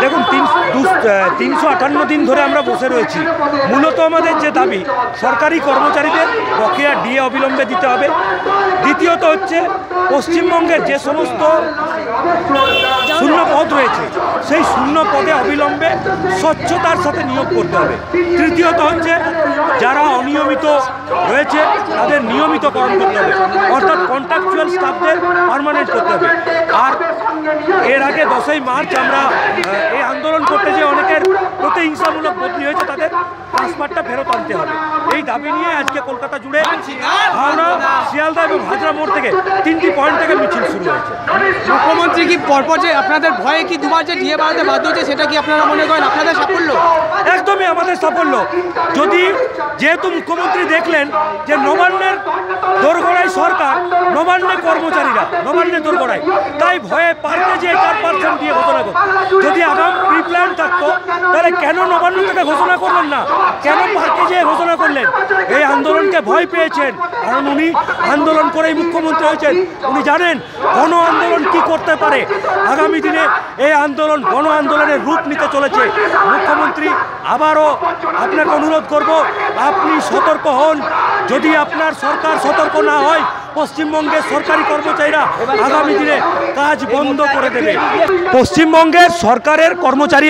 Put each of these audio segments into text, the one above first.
দেখুন 358 দিন ধরে আমরা বসে রয়েছি। মূলত আমাদের যে দাবি, সরকারি কর্মচারীদের বকেয়া ডিএ অবিলম্বে দিতে হবে। দ্বিতীয়ত হচ্ছে পশ্চিমবঙ্গের যে সমস্ত শূন্য পদ রয়েছে সেই শূন্য পদে অবিলম্বে স্বচ্ছতার সাথে নিয়োগ করতে হবে। তৃতীয়ত হচ্ছে যারা অনিয়মিত রয়েছে তাদের নিয়মিতকরণ করতে হবে, অর্থাৎ কন্ট্রাকচুয়াল স্টাফদের পার্মানেন্ট করতে হবে। আর এর আগে 10ই মার্চ আমরা এই আন্দোলন করতে যে অনেকের প্রতিহিংসামূলক বদলি হয়েছে তাদের ট্রান্সফারটা ফেরত আনতে হবে। এই দাবি নিয়ে আজকে কলকাতা জুড়ে হাওড়া, শিয়ালদা এবং হাজরা মোড় থেকে 3টি পয়েন্ট থেকে মিছিল শুরু হয়েছে। মুখ্যমন্ত্রী কি পরপর যে আপনাদের ভয়ে কি দুবার যে ডিএ বাড়াতে বাধ্য হচ্ছে, সেটা কি আপনারা মনে করেন আপনাদের সাফল্য? একদমই আমাদের সাফল্য। যদি যেহেতু মুখ্যমন্ত্রী দেখলেন যে নবান্নের দোরগোড়ায় সরকার, নবান্নে কর্মচারীরা নবান্নে দোরগোড়ায়, তাই ভয়ে পারতে যে 4% দিয়ে ঘোষণা করত। যদি আগাম প্রি প্ল্যান থাকতো তাহলে কেন নবান্ন থেকে ঘোষণা করলেন না, কেন পার্কে যেয়ে ঘোষণা করলেন? এই আন্দোলনকে ভয় পেয়েছেন, কারণ উনি আন্দোলন করেই মুখ্যমন্ত্রী হয়েছেন। উনি জানেন গণ আন্দোলন কি করতে পারে। আগামী দিনে এই আন্দোলন গণ আন্দোলনের রূপ নিতে চলেছে। মুখ্যমন্ত্রী, আবারও আপনাকে অনুরোধ করব, আপনি সতর্ক হন। যদি আপনার সরকার সতর্ক না হয়, পশ্চিমবঙ্গের সরকারি কর্মচারীরা আগামী দিনে কাজ বন্ধ করে দেবে। পশ্চিমবঙ্গের সরকারের কর্মচারী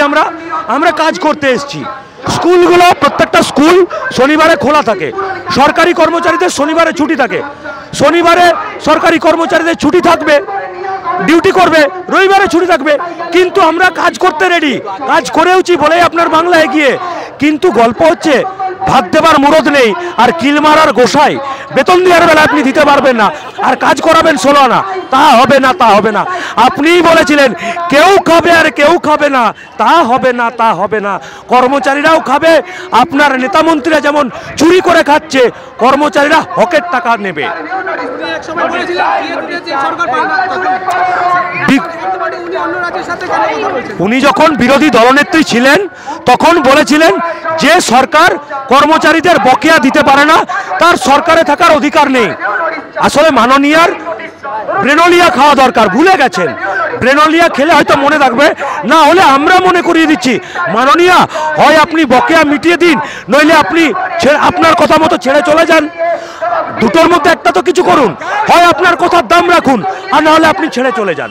আমরা কাজ করতে এসেছি। স্কুলগুলো, প্রত্যেকটা স্কুল শনিবারে খোলা থাকে, সরকারি কর্মচারীদের শনিবারে ছুটি থাকে। শনিবারে সরকারি কর্মচারীদের ছুটি থাকবে, ডিউটি করবে, রবিবারে ছুটি থাকবে, কিন্তু আমরা কাজ করতে রেডি, কাজ করেওছি বলেই আপনার বাংলা এগিয়ে। কিন্তু গল্প হচ্ছে ভাত দেবার মুরদ নেই, আর কিল মারার গোসাই বেতন দেওয়ার বেলা আপনি দিতে পারবেন না, আর কাজ করাবেন 16 আনা, তা হবে না, তা হবে না। আপনিই বলেছিলেন কেউ খাবে আর কেউ খাবে না, তা হবে না, তা হবে না। কর্মচারীরাও খাবে। আপনার নেতামন্ত্রীরা যেমন চুরি করে খাচ্ছে, কর্মচারীরা হকের টাকা নেবে। উনি যখন বিরোধী দলনেত্রী ছিলেন তখন বলেছিলেন যে সরকার কর্মচারীদের বকেয়া দিতে পারে না তার সরকারে থাকার অধিকার নেই। আসলে মাননীয়ার ব্রেনোলিয়া খাওয়া দরকার, ভুলে গেছেন। ব্রেনোলিয়া খেলে হয়তো মনে থাকবে, না হলে আমরা মনে করিয়ে দিচ্ছি। মাননীয়া, হয় আপনি বকেয়া মিটিয়ে দিন, নইলে আপনি আপনার কথা মতো ছেড়ে চলে যান। দুটোর মধ্যে একটা তো কিছু করুন, হয় আপনার কথার দাম রাখুন, আর না হলে আপনি ছেড়ে চলে যান।